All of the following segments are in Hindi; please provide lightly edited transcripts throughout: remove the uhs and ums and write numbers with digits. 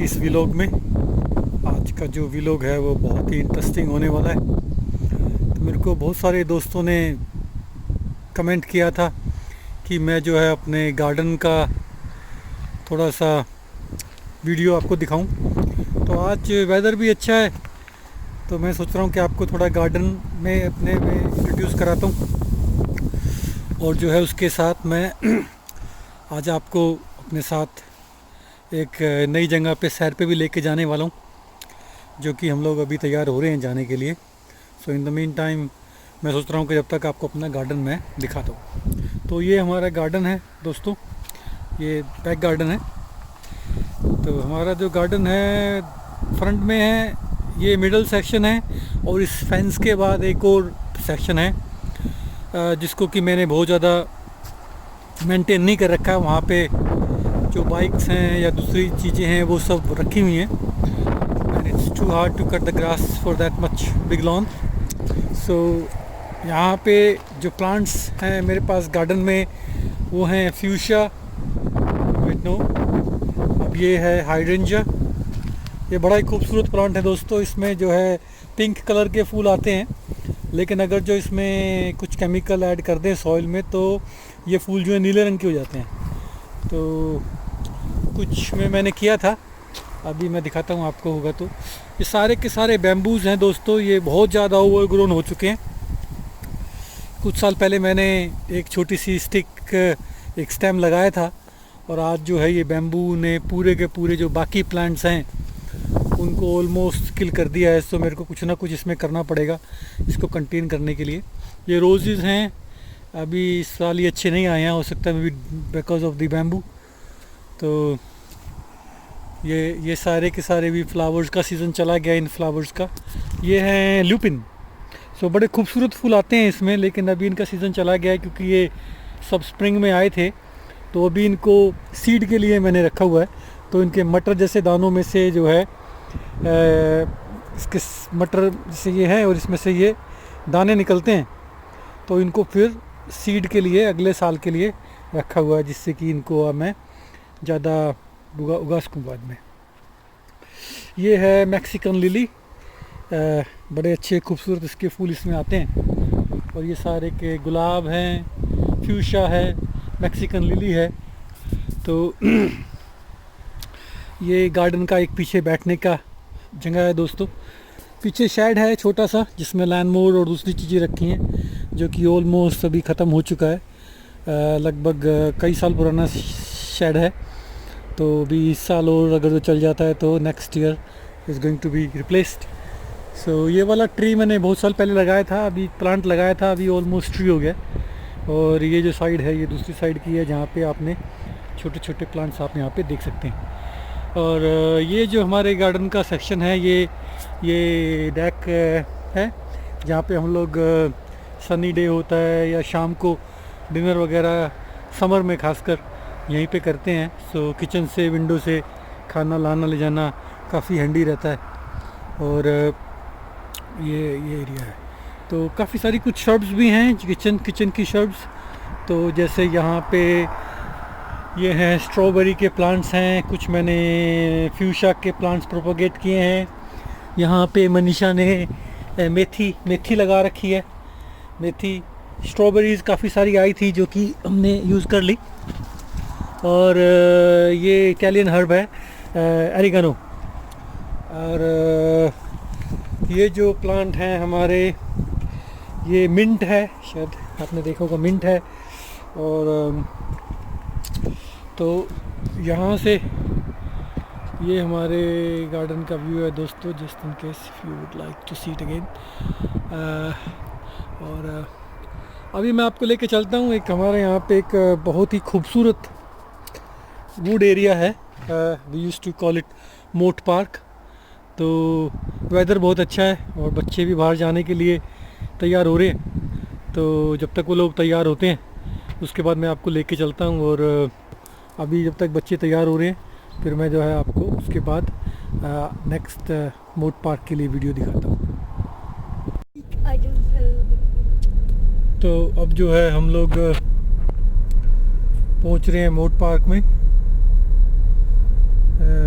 के इस व्लॉग में। आज का जो व्लॉग है वो बहुत ही इंटरेस्टिंग होने वाला है। तो मेरे को बहुत सारे दोस्तों ने कमेंट किया था कि मैं जो है अपने गार्डन का थोड़ा सा वीडियो आपको दिखाऊं। तो आज वेदर भी अच्छा है, तो मैं सोच रहा हूं कि आपको थोड़ा गार्डन में अपने में इंट्रोड्यूस कराता हूं। और जो है उसके साथ मैं आज आपको अपने साथ एक नई जगह पे सैर पे भी लेके जाने वाला हूँ, जो कि हम लोग अभी तैयार हो रहे हैं जाने के लिए। सो इन द मीन टाइम मैं सोच रहा हूँ कि जब तक आपको अपना गार्डन मैं दिखाता हूँ। तो ये हमारा गार्डन है दोस्तों, ये बैक गार्डन है। तो हमारा जो गार्डन है फ्रंट में है, ये मिडल सेक्शन है, और इस फेंस के बाद एक और सेक्शन है जिसको कि मैंने बहुत ज़्यादा मेंटेन नहीं कर रखा है। वहाँ पे जो बाइक्स हैं या दूसरी चीज़ें हैं वो सब रखी हुई हैं, and it's too hard to cut the grass for that much big lawn. So यहाँ पे जो प्लांट्स हैं मेरे पास गार्डन में वो हैं फ्यूशिया, नो, अब ये है हाइड्रेंजिया। ये बड़ा ही खूबसूरत प्लांट है दोस्तों। इसमें जो है पिंक कलर के फूल आते हैं, लेकिन अगर जो इसमें कुछ केमिकल ऐड कर दें सॉइल में तो ये फूल जो है नीले रंग के हो जाते हैं। तो कुछ में मैंने किया था, अभी मैं दिखाता हूँ आपको होगा तो। ये सारे के सारे बैम्बूज़ हैं दोस्तों, ये बहुत ज़्यादा ओवरग्रोन हो चुके हैं। कुछ साल पहले मैंने एक छोटी सी स्टिक, एक स्टेम लगाया था, और आज जो है ये बैम्बू ने पूरे के पूरे जो बाकी प्लांट्स हैं उनको ऑलमोस्ट किल कर दिया है। सो मेरे को कुछ ना कुछ इसमें करना पड़ेगा इसको कंटेन करने के लिए। ये रोज़ेज़ हैं, अभी इस साल ये अच्छे नहीं आए हैं, हो सकता है may be because of the bamboo. तो ये सारे के सारे भी फ्लावर्स का सीज़न चला गया इन फ्लावर्स का। ये हैं ल्यूपिन। सो बड़े खूबसूरत फूल आते हैं इसमें, लेकिन अभी इनका सीज़न चला गया है क्योंकि ये सब स्प्रिंग में आए थे। तो अभी इनको सीड के लिए मैंने रखा हुआ है। तो इनके मटर जैसे दानों में से जो है इसके मटर जैसे ये है और इसमें से ये दाने निकलते हैं, तो इनको फिर सीड के लिए अगले साल के लिए रखा हुआ है, जिससे कि इनको अब मैं ज़्यादा उगा सकूँ बाद में। ये है मैक्सिकन लिली, बड़े अच्छे खूबसूरत इसके फूल इसमें आते हैं। और ये सारे के गुलाब हैं, फ्यूशिया है, मैक्सिकन लिली है। तो ये गार्डन का एक पीछे बैठने का जगह है दोस्तों। पीछे शेड है छोटा सा, जिसमें लैंड मोर और दूसरी चीज़ें रखी हैं, जो कि ऑलमोस्ट अभी ख़त्म हो चुका है। लगभग कई साल पुराना शेड है। तो अभी इस साल और अगर जो चल जाता है तो next year is going to be replaced. So ये वाला ट्री मैंने बहुत साल पहले लगाया था, अभी प्लांट लगाया था, अभी ऑलमोस्ट ट्री हो गया। और ये जो साइड है ये दूसरी साइड की है, जहाँ पे आपने छोटे छोटे प्लांट्स आप यहाँ पे देख सकते हैं। और ये जो हमारे गार्डन का सेक्शन है ये डेक है, जहाँ पे हम लोग सनी डे होता है या शाम को डिनर वगैरह समर में खासकर यहीं पे करते हैं। सो किचन से विंडो से खाना लाना ले जाना काफ़ी हैंडी रहता है। और ये एरिया है, तो काफ़ी सारी कुछ शर्ब्स भी हैं, किचन की शर्ब्स। तो जैसे यहाँ पे ये हैं स्ट्रॉबेरी के प्लांट्स हैं, कुछ मैंने फ्यूशिया के प्लांट्स प्रोपोगेट किए हैं। यहाँ पे मनीषा ने मेथी लगा रखी है। मेथी, स्ट्रॉबेरीज़ काफ़ी सारी आई थी जो कि हमने यूज़ कर ली। और ये इटालियन हर्ब है, एरिगानो। और ये जो प्लांट हैं हमारे, ये मिंट है, शायद आपने देखा होगा, मिंट है। और तो यहाँ से ये हमारे गार्डन का व्यू है दोस्तों, just in case if you would like to see it again. और अभी मैं आपको लेके चलता हूँ, एक हमारे यहाँ पे एक बहुत ही खूबसूरत वुड एरिया है, we used to call it Moat Park. तो वेदर बहुत अच्छा है और बच्चे भी बाहर जाने के लिए तैयार हो रहे हैं। तो जब तक वो लोग तैयार होते हैं उसके बाद मैं आपको लेके चलता हूँ। और अभी जब तक बच्चे तैयार हो रहे हैं फिर मैं जो है आपको उसके बाद नेक्स्ट मोट पार्क के लिए वीडियो दिखाता हूँ। तो अब जो है हम लोग पहुँच रहे हैं मोट पार्क में।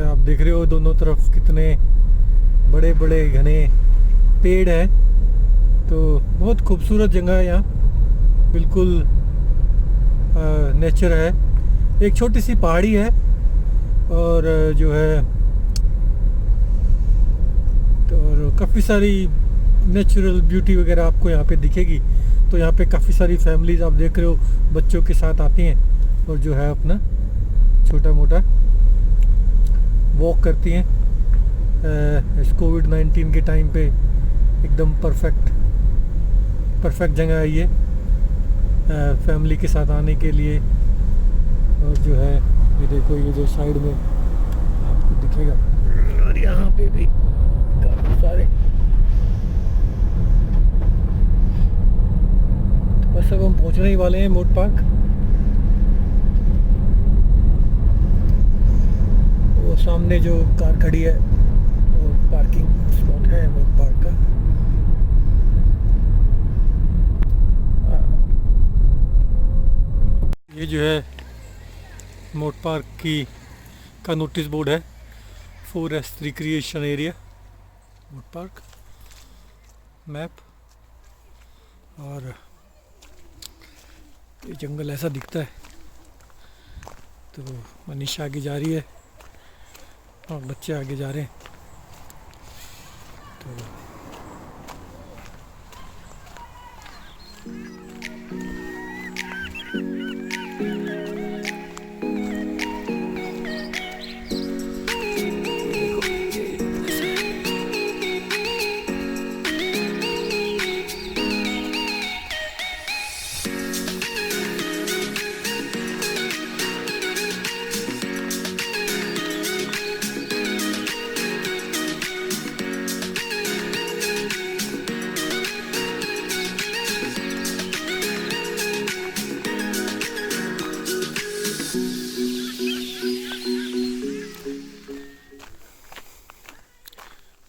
आप देख रहे हो दोनों तरफ कितने बड़े बड़े घने पेड़ हैं। तो बहुत खूबसूरत जगह है यहाँ, बिल्कुल नेचर है। एक छोटी सी पहाड़ी है और जो है तो काफ़ी सारी नेचुरल ब्यूटी वगैरह आपको यहाँ पे दिखेगी। तो यहाँ पे काफ़ी सारी फैमिलीज आप देख रहे हो बच्चों के साथ आती हैं और जो है अपना छोटा मोटा वॉक करती हैं। इस कोविड-19 के टाइम पे एकदम परफेक्ट जगह है ये फैमिली के साथ आने के लिए। और जो है ये देखो, ये जो साइड में आपको दिखेगा, और यहाँ पे भी काफ़ी सारे। तो बस अब हम पहुँचने ही वाले हैं मोट पार्क। वो सामने जो कार खड़ी है वो पार्किंग स्पॉट है मोट पार्क का। ये जो है मोट पार्क का नोटिस बोर्ड है, फॉरेस्ट रिक्रिएशन एरिया मोट पार्क मैप। और ये जंगल ऐसा दिखता है। तो मनीषा आगे जा रही है और बच्चे आगे जा रहे हैं।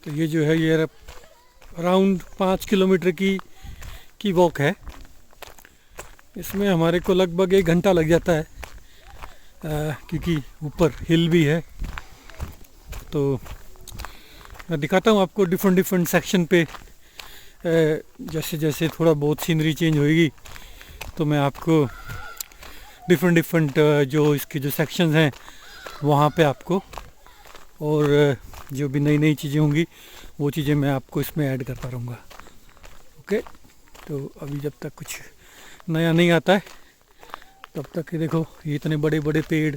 तो ये जो है ये अराउंड 5 किलोमीटर की वॉक है। इसमें हमारे को लगभग 1 घंटा लग जाता है क्योंकि ऊपर हिल भी है। तो मैं दिखाता हूँ आपको डिफरेंट सेक्शन पे। जैसे जैसे थोड़ा बहुत सीनरी चेंज होगी तो मैं आपको डिफरेंट जो इसके जो सेक्शंस हैं वहाँ पे आपको, और जो भी नई चीज़ें होंगी वो चीज़ें मैं आपको इसमें ऐड करता रहूँगा। ओके, तो अभी जब तक कुछ नया नहीं आता है तब तक ये देखो, ये इतने बड़े बड़े पेड़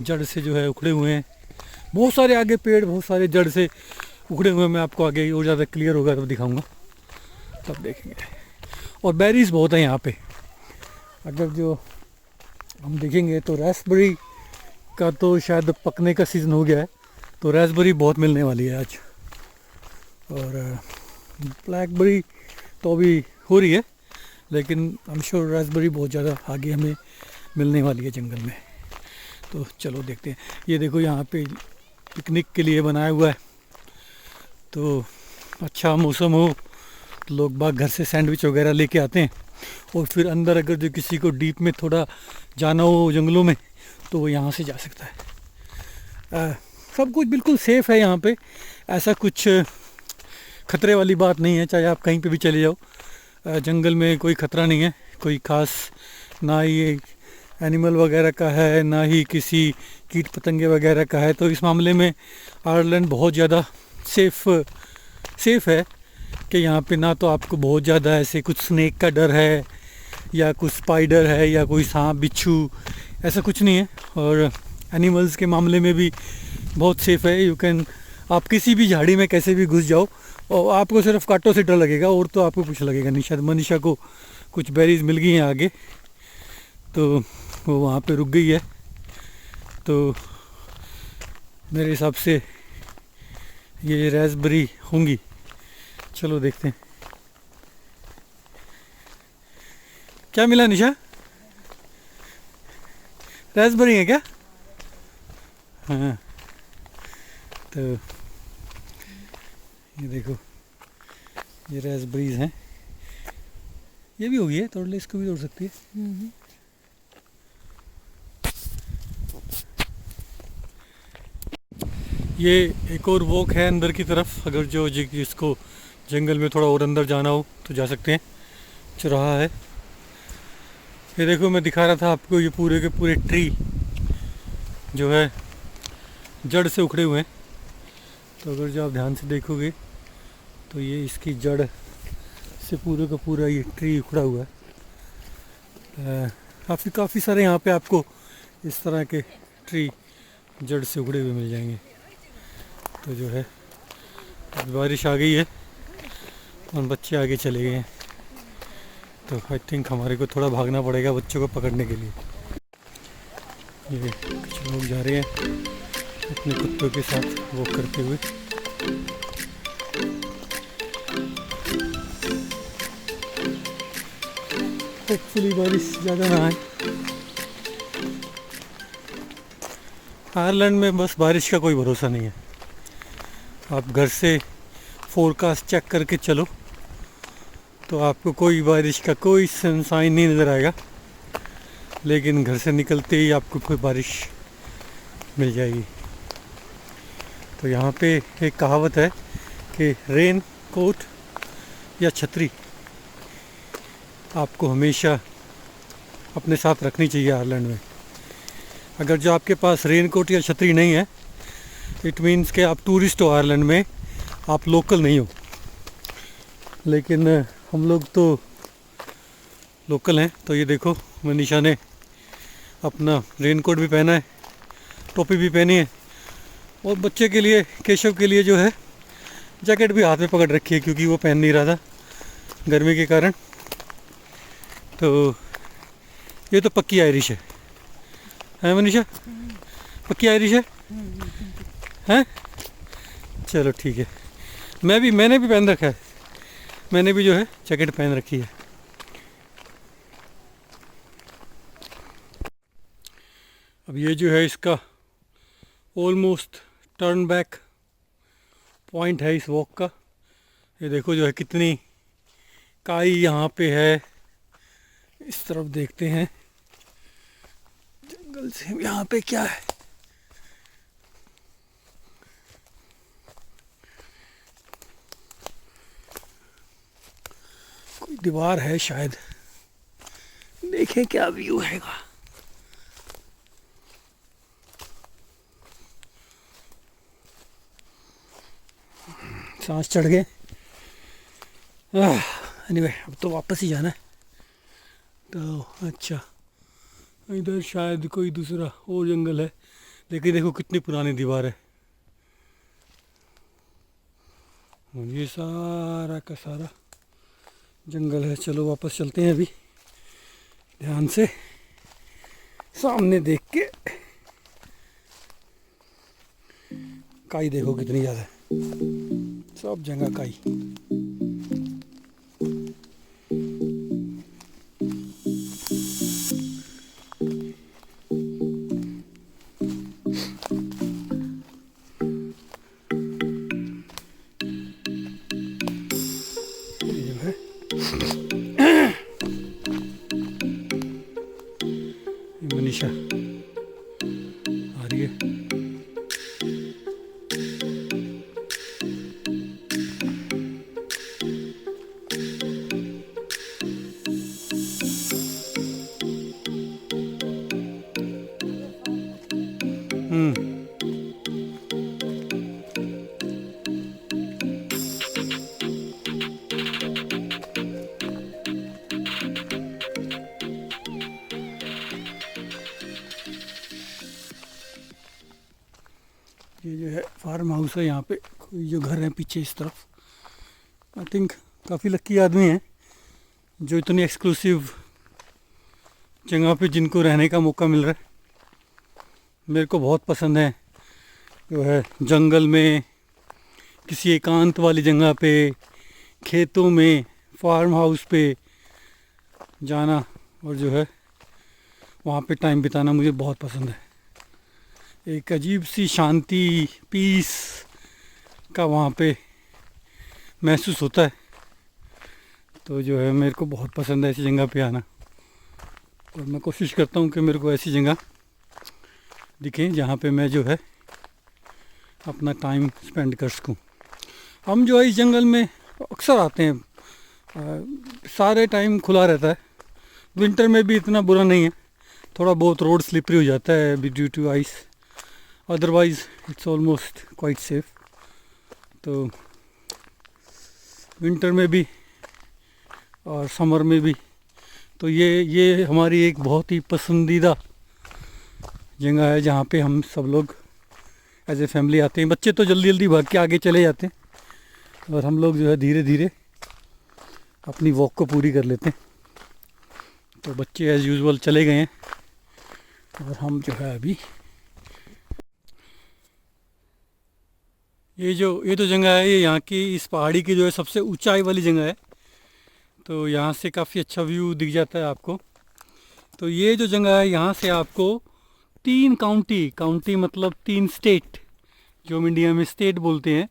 जड़ से जो है उखड़े हुए हैं। बहुत सारे आगे पेड़ बहुत सारे जड़ से उखड़े हुए हैं। मैं आपको आगे और ज़्यादा क्लियर होगा तब दिखाऊंगा, तब देखेंगे। और बेरीज बहुत है यहाँ पे। अगर जो हम देखेंगे तो रास्पबेरी का तो शायद पकने का सीज़न हो गया है, तो रास्पबेरी बहुत मिलने वाली है आज। और ब्लैकबेरी तो अभी हो रही है, लेकिन आई एम श्योर रास्पबेरी बहुत ज़्यादा आगे हमें मिलने वाली है जंगल में। तो चलो देखते हैं। ये देखो यहाँ पे पिकनिक के लिए बनाया हुआ है। तो अच्छा मौसम हो तो लोग बाग घर से सैंडविच वगैरह लेके आते हैं, और फिर अंदर अगर जो किसी को डीप में थोड़ा जाना हो जंगलों में तो वो यहाँ से जा सकता है। सब कुछ बिल्कुल सेफ़ है यहाँ पे, ऐसा कुछ ख़तरे वाली बात नहीं है। चाहे आप कहीं पे भी चले जाओ, जंगल में कोई ख़तरा नहीं है, कोई ख़ास ना ही एनिमल वगैरह का है ना ही किसी कीट पतंगे वगैरह का है। तो इस मामले में आयरलैंड बहुत ज़्यादा सेफ़ है कि यहाँ पे ना तो आपको बहुत ज़्यादा ऐसे कुछ स्नेक का डर है या कुछ स्पाइडर है या कोई सांप बिच्छू, ऐसा कुछ नहीं है। और एनिमल्स के मामले में भी बहुत सेफ़ है। यू कैन, आप किसी भी झाड़ी में कैसे भी घुस जाओ और आपको सिर्फ कांटों से डर लगेगा, और तो आपको कुछ लगेगा नहीं। शायद मनीषा को कुछ बेरीज मिल गई हैं आगे, तो वो वहाँ पे रुक गई है। तो मेरे हिसाब से ये रास्पबेरी होंगी। चलो देखते हैं क्या मिला। निशा, रास्पबेरी है क्या? हाँ, तो ये देखो ये रास्पबेरीज हैं। ये भी होगी है, तोड़ ले, इसको भी तोड़ सकती है। ये एक और वॉक है अंदर की तरफ, अगर जिसको जंगल में थोड़ा और अंदर जाना हो तो जा सकते हैं। चौराहा है ये, देखो मैं दिखा रहा था आपको, ये पूरे के पूरे ट्री जो है जड़ से उखड़े हुए हैं। तो अगर जो आप ध्यान से देखोगे तो ये इसकी जड़ से पूरे का पूरा ये ट्री उखड़ा हुआ है। काफ़ी सारे यहाँ पे आपको इस तरह के ट्री जड़ से उखड़े हुए मिल जाएंगे। तो जो है बारिश आ गई है और बच्चे आगे चले गए हैं, तो आई थिंक हमारे को थोड़ा भागना पड़ेगा बच्चों को पकड़ने के लिए। ये कुछ लोग जा रहे हैं अपने कुत्तों के साथ वॉक करते हुए। होपफुली बारिश ज़्यादा ना आए। आयरलैंड में बस बारिश का कोई भरोसा नहीं है। आप घर से फोरकास्ट चेक करके चलो तो आपको कोई बारिश का कोई साइन नहीं नज़र आएगा, लेकिन घर से निकलते ही आपको कोई बारिश मिल जाएगी। तो यहाँ पे एक कहावत है कि रेन कोट या छतरी आपको हमेशा अपने साथ रखनी चाहिए आयरलैंड में। अगर जो आपके पास रेन कोट या छतरी नहीं है, इट मीन्स कि आप टूरिस्ट हो आयरलैंड में, आप लोकल नहीं हो। लेकिन हम लोग तो लोकल हैं। तो ये देखो मनीषा ने अपना रेन कोट भी पहना है, टोपी भी पहनी है, और बच्चे के लिए, केशव के लिए जो है जैकेट भी हाथ में पकड़ रखी है, क्योंकि वो पहन नहीं रहा था गर्मी के कारण। तो ये तो पक्की आयरिश है मनीषा? पक्की आयरिश है? हैं? चलो ठीक है। मैंने भी पहन रखा है, मैंने भी जो है जैकेट पहन रखी है। अब ये जो है इसका ऑलमोस्ट टर्न बैक पॉइंट है इस वॉक का। ये देखो जो है कितनी काई यहाँ पे है। इस तरफ देखते हैं जंगल से यहाँ पे क्या है। कोई दीवार है शायद, देखें क्या व्यू हैगा। सांस चढ़ गए। एनीवे अब तो वापस ही जाना है। तो अच्छा, इधर शायद कोई दूसरा और जंगल है, लेकिन देखो कितनी पुरानी दीवार है। ये सारा का सारा जंगल है। चलो वापस चलते हैं अभी, ध्यान से सामने देख के। काई देखो कितनी ज़्यादा है, सब जगह काई। मनीषा आ रही है। ये जो है फार्म हाउस है, यहाँ पे कोई जो घर है पीछे इस तरफ। आई थिंक काफ़ी लक्की आदमी हैं जो इतनी एक्सक्लूसिव जगह पे जिनको रहने का मौका मिल रहा है। मेरे को बहुत पसंद है जो है जंगल में, किसी एकांत वाली जगह पे, खेतों में, फार्म हाउस पे जाना और जो है वहाँ पे टाइम बिताना मुझे बहुत पसंद है। एक अजीब सी शांति, पीस का वहाँ पे महसूस होता है। तो जो है मेरे को बहुत पसंद है ऐसी जगह पे आना, और मैं कोशिश करता हूँ कि मेरे को ऐसी जगह दिखें जहाँ पे मैं जो है अपना टाइम स्पेंड कर सकूं। हम जो है इस जंगल में अक्सर आते हैं, सारे टाइम खुला रहता है। विंटर में भी इतना बुरा नहीं है, थोड़ा बहुत रोड स्लिपरी हो जाता है अभी due to ice, otherwise it's almost quite safe. तो विंटर में भी और समर में भी तो ये हमारी एक बहुत ही पसंदीदा जगह है जहाँ पे हम सब लोग एज ए फैमिली आते हैं। बच्चे तो जल्दी जल्दी भाग के आगे चले जाते हैं और हम लोग जो है धीरे धीरे अपनी वॉक को पूरी कर लेते हैं। तो बच्चे एज़ यूजुअल चले गए हैं और हम जो है अभी ये तो जगह है, ये यहाँ की इस पहाड़ी की जो है सबसे ऊंचाई वाली जगह है। तो यहाँ से काफ़ी अच्छा व्यू दिख जाता है आपको। तो ये जो जगह है यहाँ से आपको 3 काउंटी मतलब 3 स्टेट, जो हम इंडिया में स्टेट बोलते हैं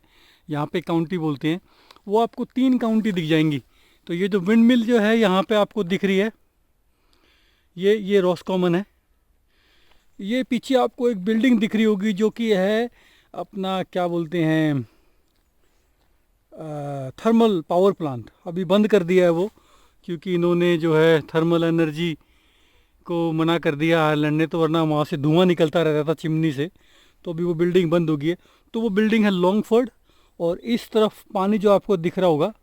यहाँ पे काउंटी बोलते हैं, वो आपको 3 काउंटी दिख जाएंगी। तो ये जो विंड मिल जो है यहाँ पे आपको दिख रही है, ये रॉसकॉमन है। ये पीछे आपको एक बिल्डिंग दिख रही होगी जो कि है अपना क्या बोलते हैं थर्मल पावर प्लांट। अभी बंद कर दिया है वो, क्योंकि इन्होंने जो है थर्मल एनर्जी को मना कर दिया आयरलैंड ने, तो वरना वहाँ से धुआं निकलता रहता था चिमनी से। तो अभी वो बिल्डिंग बंद हो गई है। तो वो बिल्डिंग है लॉन्गफोर्ड, और इस तरफ पानी जो आपको दिख रहा होगा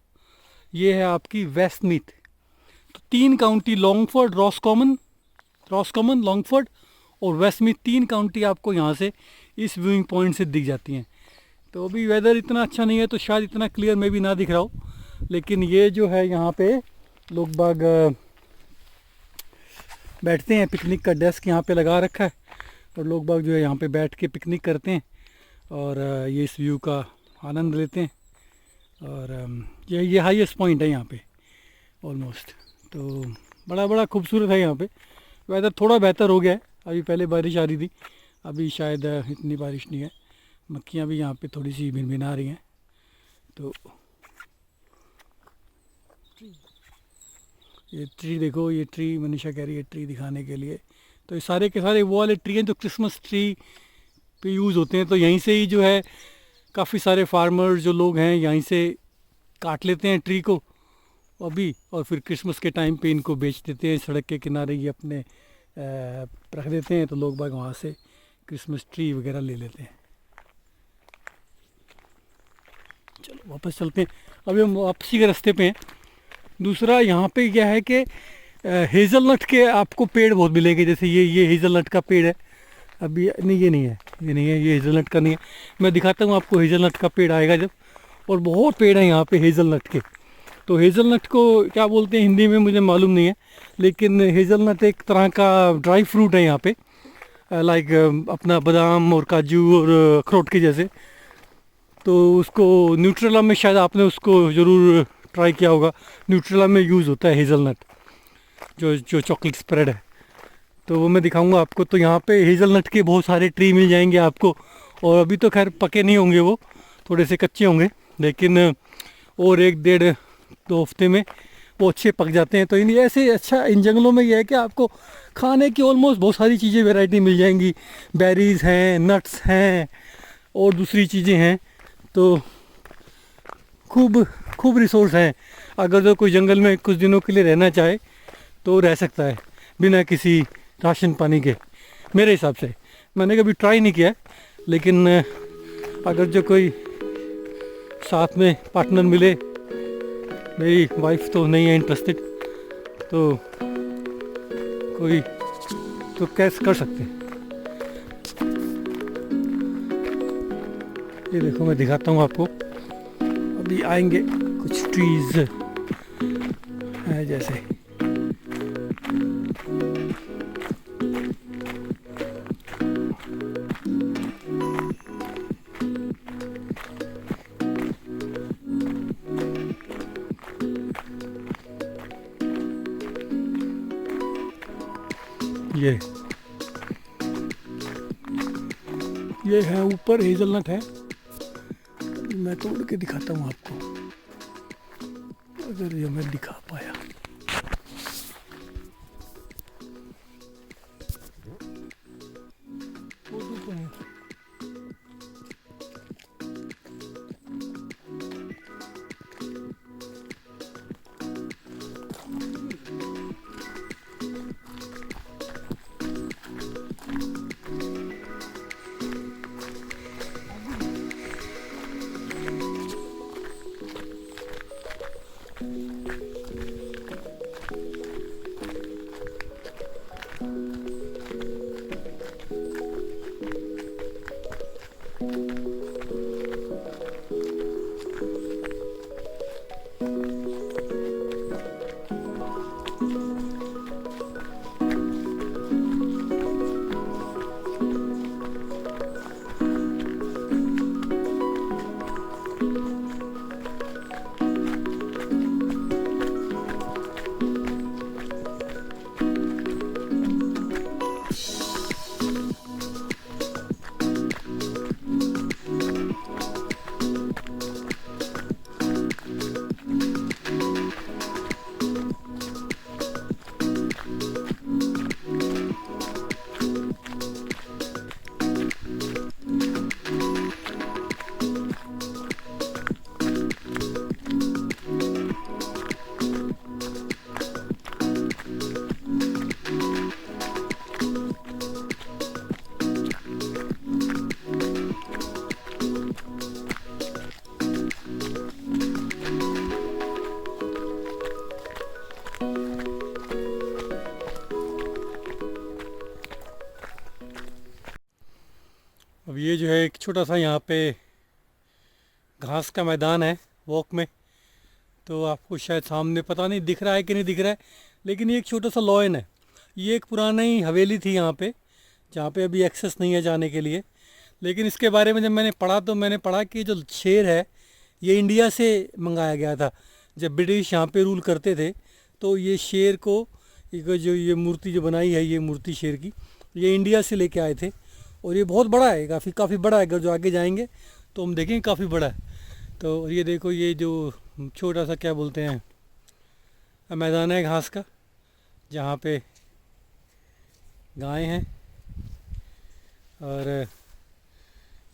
ये है आपकी वेस्टमीथ। तो 3 काउंटी लॉन्गफोर्ड, रॉसकॉमन, लॉन्गफोर्ड और वेस्टमीथ, 3 काउंटी आपको यहाँ से इस व्यूइंग पॉइंट से दिख जाती हैं। तो अभी वेदर इतना अच्छा नहीं है तो शायद इतना क्लियर में भी ना दिख रहा हो, लेकिन ये जो है यहाँ पे लोग बाग बैठते हैं। पिकनिक का डेस्क यहाँ पे लगा रखा है और लोग बाग जो है यहाँ पे बैठ के पिकनिक करते हैं और ये इस व्यू का आनंद लेते हैं। और ये हाईएस्ट पॉइंट है यहाँ पे ऑलमोस्ट। तो बड़ा खूबसूरत है यहाँ पे। वेदर थोड़ा बेहतर हो गया है, अभी पहले बारिश आ रही थी, अभी शायद इतनी बारिश नहीं है। मक्खियाँ भी यहाँ पे थोड़ी सी भिनभिना रही हैं। तो ये ट्री देखो, ये ट्री मनीषा कह रही है ट्री दिखाने के लिए। तो ये सारे के सारे वो वाले ट्री हैं जो क्रिसमस ट्री पे यूज़ होते हैं। तो यहीं से ही जो है काफ़ी सारे फार्मर जो लोग हैं यहीं से काट लेते हैं ट्री को अभी, और फिर क्रिसमस के टाइम पे इनको बेच देते हैं। सड़क के किनारे ये अपने रख देते हैं, तो लोग बाग वहाँ से क्रिसमस ट्री वगैरह ले लेते हैं। चलो वापस चलते हैं, अभी हम वापसी के रास्ते पे हैं। दूसरा यहाँ पे क्या है कि हेज़लनट के आपको पेड़ बहुत मिलेंगे। जैसे ये हेज़लनट का पेड़ है, अभी नहीं ये नहीं है, ये हेज़लनट का नहीं है। मैं दिखाता हूँ आपको, हेज़लनट का पेड़ आएगा जब। और बहुत पेड़ हैं यहाँ पे हेज़लनट के। तो हेज़लनट को क्या बोलते हैं हिंदी में मुझे मालूम नहीं है, लेकिन हेज़लनट एक तरह का ड्राई फ्रूट है यहाँ पे, लाइक अपना बादाम और काजू और अखरोट के जैसे। तो उसको न्यूट्रेला में शायद आपने उसको ज़रूर ट्राई किया होगा। न्यूट्रेला में यूज़ होता है हेज़लनट, जो चॉकलेट स्प्रेड है। तो वो मैं दिखाऊंगा आपको। तो यहाँ पे हेज़लनट के बहुत सारे ट्री मिल जाएंगे आपको, और अभी तो खैर पके नहीं होंगे, वो थोड़े से कच्चे होंगे, लेकिन और 1-1.5-2 हफ्ते में वो अच्छे पक जाते हैं। तो इन ऐसे अच्छा इन जंगलों में ये है कि आपको खाने की ऑलमोस्ट बहुत सारी चीज़ें वैरायटी मिल जाएंगी। बेरीज़ हैं, नट्स हैं और दूसरी चीज़ें हैं। तो खूब रिसोर्स हैं। अगर जो कोई जंगल में कुछ दिनों के लिए रहना चाहे तो रह सकता है बिना किसी राशन पानी के, मेरे हिसाब से। मैंने कभी ट्राई नहीं किया, लेकिन अगर जो कोई साथ में पार्टनर मिले, मेरी वाइफ तो नहीं है इंटरेस्टेड, तो कोई तो कैसे कर सकते हैं। ये देखो मैं दिखाता हूँ आपको, अभी आएंगे कुछ ट्रीज है जैसे। ये है ऊपर हेज़लनट है। मैं तोड़ के दिखाता हूँ आपको, अगर ये मैं दिखा पाया। अब ये जो है एक छोटा सा यहाँ पे घास का मैदान है वॉक में, तो आपको शायद सामने पता नहीं दिख रहा है कि नहीं दिख रहा है, लेकिन ये एक छोटा सा लॉयन है। ये एक पुरानी हवेली थी यहाँ पे, जहाँ पे अभी एक्सेस नहीं है जाने के लिए। लेकिन इसके बारे में जब मैंने पढ़ा तो मैंने पढ़ा कि जो शेर है ये इंडिया से मंगाया गया था। जब ब्रिटिश यहाँ पे रूल करते थे तो ये शेर को, जो ये मूर्ति जो बनाई है, ये मूर्ति शेर की, ये इंडिया से लेके आए थे। और ये बहुत बड़ा है, काफ़ी बड़ा है। अगर जो आगे जाएंगे तो हम देखेंगे काफ़ी बड़ा है। तो ये देखो, ये जो छोटा सा क्या बोलते हैं मैदान है घास का, जहाँ पे गाय हैं और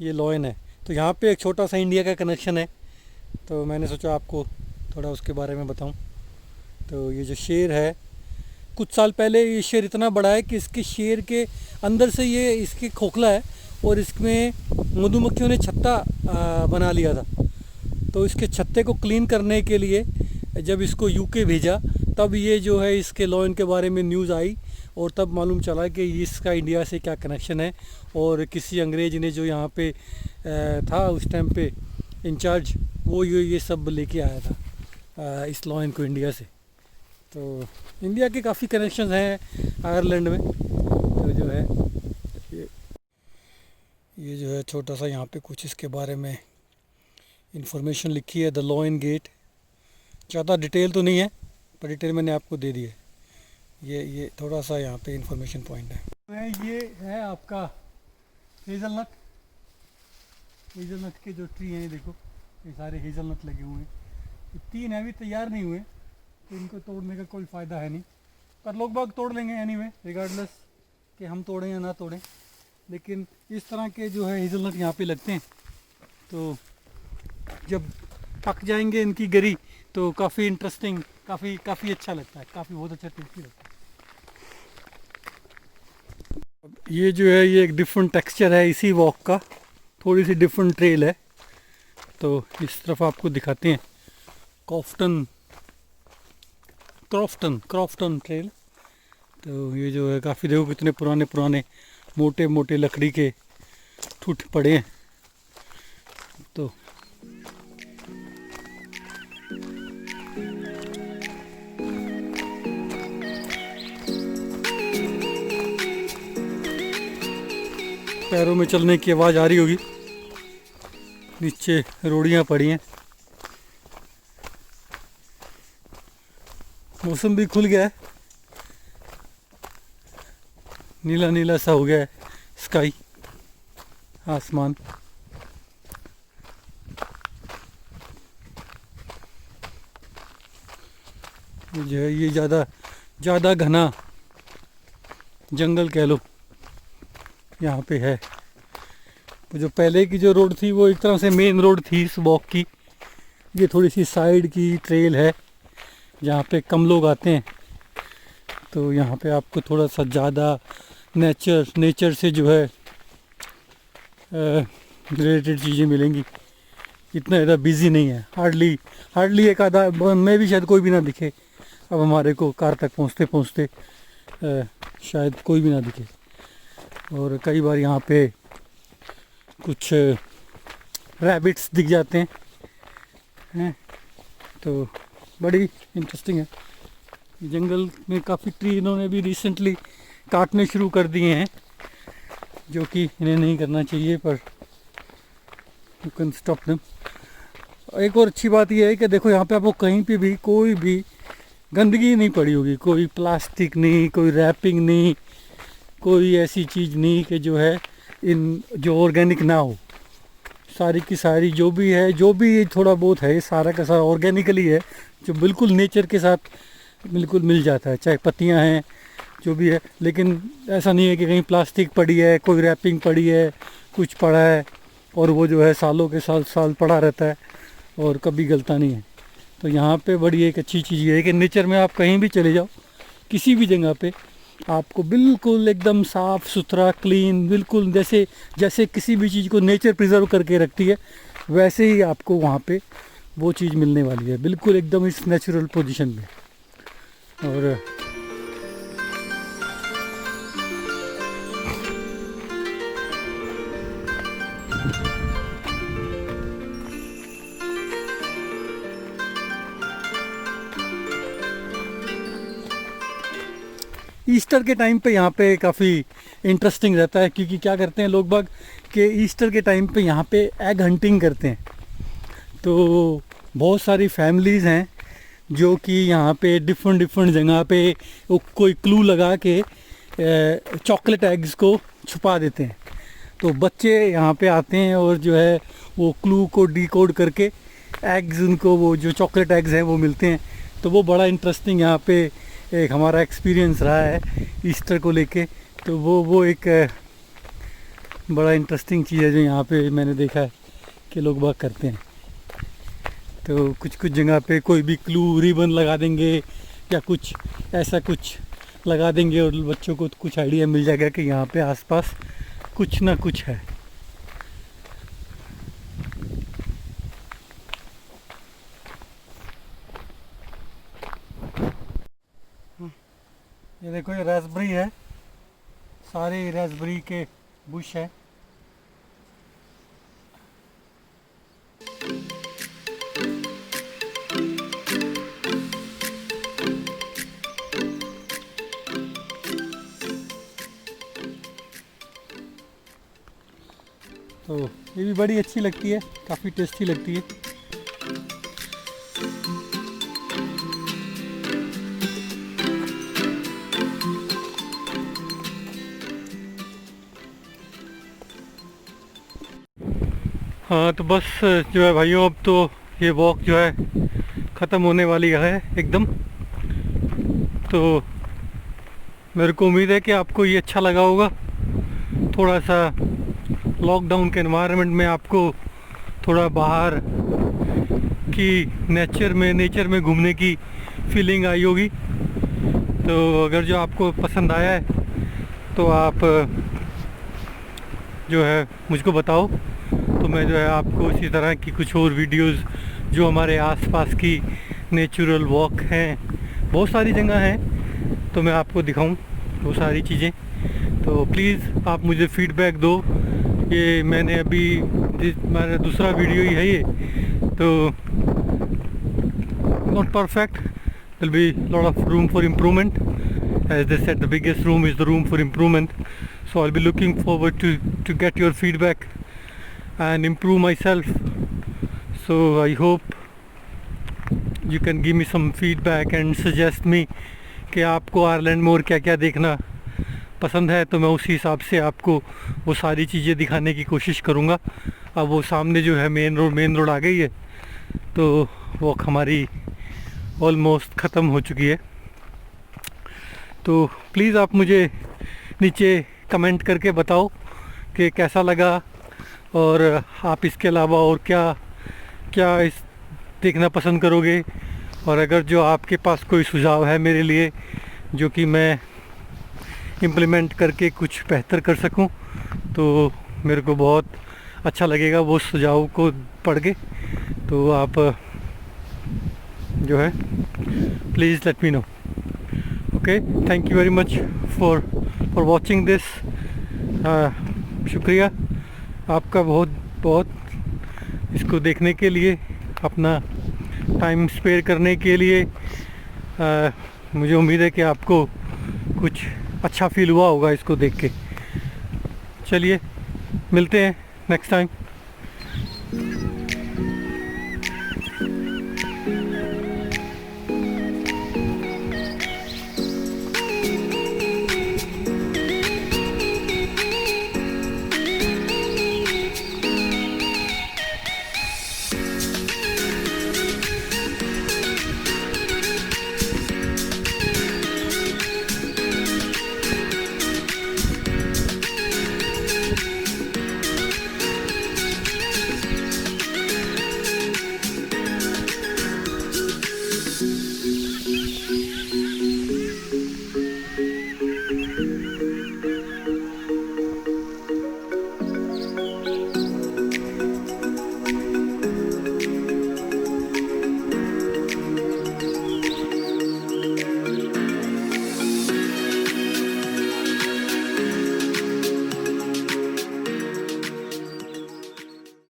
ये लॉयन है। तो यहाँ पे एक छोटा सा इंडिया का कनेक्शन है, तो मैंने सोचा आपको थोड़ा उसके बारे में बताऊं। तो ये जो शेर है, कुछ साल पहले ये शेर इतना बड़ा है कि इसके शेर के अंदर से ये इसके खोखला है और इसमें मधुमक्खियों ने छत्ता बना लिया था। तो इसके छत्ते को क्लीन करने के लिए जब इसको यूके भेजा, तब ये जो है इसके लॉयन के बारे में न्यूज़ आई और तब मालूम चला कि इसका इंडिया से क्या कनेक्शन है। और किसी अंग्रेज़ ने जो यहाँ पे था उस टाइम पे इंचार्ज, वो ये सब लेके आया था इस लॉयन को इंडिया से। तो इंडिया के काफ़ी कनेक्शंस हैं आयरलैंड में। तो जो है ये जो है छोटा सा यहाँ पे कुछ इसके बारे में इंफॉर्मेशन लिखी है, द लॉयन गेट। ज़्यादा डिटेल तो नहीं है, पर डिटेल मैंने आपको दे दी है। ये थोड़ा सा यहाँ पे इंफॉर्मेशन पॉइंट है। ये है आपका हेज़लनट के जो ट्री हैं, ये देखो, ये सारे हेज़लनट लगे हुए हैं। ये 3 है, अभी तैयार नहीं हुए, तो इनको तोड़ने का कोई फ़ायदा है नहीं, पर लोग बाग तोड़ लेंगे एनीवे, रिगार्डलेस कि हम तोड़ें या ना तोड़ें। लेकिन इस तरह के जो है हेज़लनट यहाँ पे लगते हैं, तो जब पक जाएंगे इनकी गरी तो काफ़ी इंटरेस्टिंग, काफ़ी अच्छा लगता है, बहुत अच्छा टेस्टी लगता है। ये जो है ये एक डिफरेंट टेक्सचर है इसी वॉक का, थोड़ी सी डिफरेंट ट्रेल है। तो इस तरफ आपको दिखाते हैं क्रॉफ्टन ट्रेल। तो ये जो है काफ़ी, देखो कितने पुराने मोटे लकड़ी के ठूठ पड़े हैं। तो पैरों में चलने की आवाज़ आ रही होगी, नीचे रोड़ियाँ पड़ी हैं। मौसम भी खुल गया है, नीला सा हो गया है स्काई, आसमान। जो है ये ज़्यादा घना जंगल कह लो यहाँ पे है। जो पहले की जो रोड थी वो एक तरह से मेन रोड थी इस वॉक की। ये थोड़ी सी साइड की ट्रेल है जहाँ पे कम लोग आते हैं। तो यहाँ पे आपको थोड़ा सा ज़्यादा नेचर से जो है रिलेटेड चीज़ें मिलेंगी। इतना ज़्यादा बिजी नहीं है, हार्डली एक आधा में भी शायद कोई भी ना दिखे। अब हमारे को कार तक पहुँचते शायद कोई भी ना दिखे। और कई बार यहाँ पे कुछ रैबिट्स दिख जाते हैं, तो बड़ी इंटरेस्टिंग है। जंगल में काफ़ी ट्री इन्होंने भी रिसेंटली काटने शुरू कर दिए हैं, जो कि इन्हें नहीं करना चाहिए, पर यू कैन स्टॉप देम। एक और अच्छी बात यह है कि देखो यहाँ पे आपको कहीं पे भी कोई भी गंदगी नहीं पड़ी होगी, कोई प्लास्टिक नहीं, कोई रैपिंग नहीं, कोई ऐसी चीज़ नहीं कि जो है जो ऑर्गेनिक ना हो। सारी की सारी जो भी थोड़ा बहुत है, सारा का सारा ऑर्गेनिकली है, जो बिल्कुल नेचर के साथ बिल्कुल मिल जाता है। चाहे पत्तियां हैं, जो भी है, लेकिन ऐसा नहीं है कि कहीं प्लास्टिक पड़ी है, कोई रैपिंग पड़ी है, कुछ पड़ा है और वो जो है सालों के साल पड़ा रहता है और कभी गलता नहीं है। तो यहाँ पे बड़ी एक अच्छी चीज़ ये है कि नेचर में आप कहीं भी चले जाओ, किसी भी जगह पे, आपको बिल्कुल एकदम साफ़ सुथरा क्लीन, बिल्कुल जैसे जैसे किसी भी चीज़ को नेचर प्रिजर्व करके रखती है वैसे ही आपको वहाँ पे वो चीज़ मिलने वाली है, बिल्कुल एकदम इस नेचुरल पोजीशन में। और ईस्टर के टाइम पे यहाँ पे काफ़ी इंटरेस्टिंग रहता है, क्योंकि क्या करते हैं लोग बाग कि ईस्टर के टाइम पे यहाँ पे एग हंटिंग करते हैं। तो बहुत सारी फैमिलीज़ हैं जो कि यहाँ पे डिफरेंट जगह पे वो कोई क्लू लगा के चॉकलेट एग्स को छुपा देते हैं। तो बच्चे यहाँ पे आते हैं और जो है वो क्लू को डिकोड करके एग्स, उनको वो जो चॉकलेट एग्स हैं वो मिलते हैं। तो वो बड़ा इंटरेस्टिंग यहाँ पे एक हमारा एक्सपीरियंस रहा है ईस्टर को लेके। तो वो एक बड़ा इंटरेस्टिंग चीज़ है जो यहाँ पे मैंने देखा है कि लोग बाग करते हैं। तो कुछ जगह पे कोई भी क्लू रिबन लगा देंगे या कुछ ऐसा कुछ लगा देंगे और बच्चों को कुछ आइडिया मिल जाएगा कि यहाँ पे आसपास कुछ ना कुछ है। ये देखो, ये रास्पबेरी है, सारे रास्पबेरी के बुश है। तो ये भी बड़ी अच्छी लगती है, काफ़ी टेस्टी लगती है। हाँ, तो बस जो है भाइयों, अब तो ये वॉक जो है ख़त्म होने वाली है एकदम। तो मेरे को उम्मीद है कि आपको ये अच्छा लगा होगा। थोड़ा सा लॉकडाउन के एनवायरनमेंट में आपको थोड़ा बाहर की नेचर में घूमने की फीलिंग आई होगी। तो अगर जो आपको पसंद आया है तो आप जो है मुझको बताओ, तो मैं जो है आपको इसी तरह की कुछ और वीडियोस जो हमारे आसपास की नेचुरल वॉक हैं, बहुत सारी जगह हैं, तो मैं आपको दिखाऊं वो सारी चीज़ें। तो प्लीज़ आप मुझे फीडबैक दो। ये मैंने अभी मेरा दूसरा वीडियो ही है ये, तो not perfect, will be lot of room for improvement. As they said, the biggest room is the room for improvement. So I'll be looking forward to get your feedback and improve myself. So I hope you can give me some feedback and suggest me कि आपको आयरलैंड में और क्या क्या देखना पसंद है, तो मैं उसी हिसाब से आपको वो सारी चीज़ें दिखाने की कोशिश करूँगा। अब वो सामने जो है मेन रोड आ गई है, तो वॉक हमारी ऑलमोस्ट ख़त्म हो चुकी है। तो प्लीज़ आप मुझे नीचे कमेंट करके बताओ कि कैसा लगा, और आप इसके अलावा और क्या क्या इस देखना पसंद करोगे। और अगर जो आपके पास कोई सुझाव है मेरे लिए जो कि मैं इम्प्लीमेंट करके कुछ बेहतर कर सकूं, तो मेरे को बहुत अच्छा लगेगा वो सुझाव को पढ़ के। तो आप जो है please let me know. Okay, thank you very much for watching this. शुक्रिया आपका बहुत बहुत इसको देखने के लिए, अपना टाइम स्पेयर करने के लिए। मुझे उम्मीद है कि आपको कुछ अच्छा फील हुआ होगा इसको देख के। चलिए मिलते हैं नेक्स्ट टाइम।